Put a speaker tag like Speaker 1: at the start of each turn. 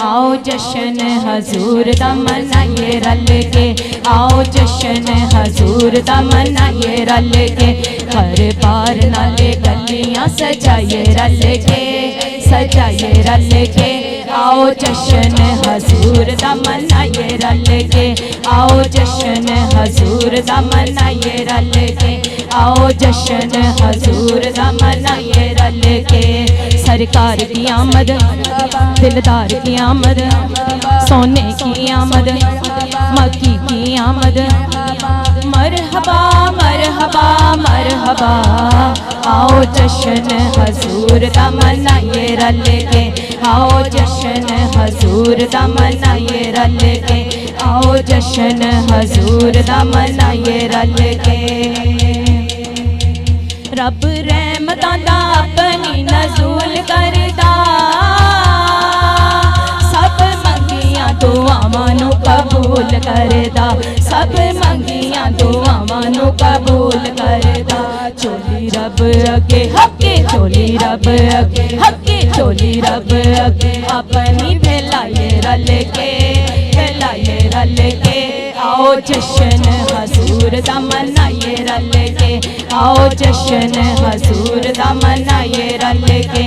Speaker 1: आओ जश्न हजूर दा मनाइए रल के, आओ जश्न हजूर दा मनाइए रल के। हर बार नाले गलियां सजाइए रल के, सजाइए रल के। आओ जश्न हजूर दा मनाइए रल के, आओ जश्न हजूर दा मनाइए रल के, आओ जश्न हजूर दा मनाइए रल के। सरकार की आमद, दिलदार की आमद, सोने की आमद, मक्की की आमद। मरहबा मरहबा मरहबा, आओ जश्न हजूर दा मनाइए रल के, आओ जश्न हजूर दा मनाइए रल के, आओ जश्न हजूर दा मनाइए रल के। रब रहमतां दा अपनी नज़ूल करदा, सब मंगियां दुआवां नू कबूल करदा, सब मंगियां दुआवां नू कबूल करदा। चोली रब अगे हके, चोली रब अगे हके, चोली रब अगे अपनी फैलाइए रल के, फैलाइए रल के। आओ जश्न हजूर दा मनाइए रल के, आओ जश्न हजूर दा मनाइए रल के।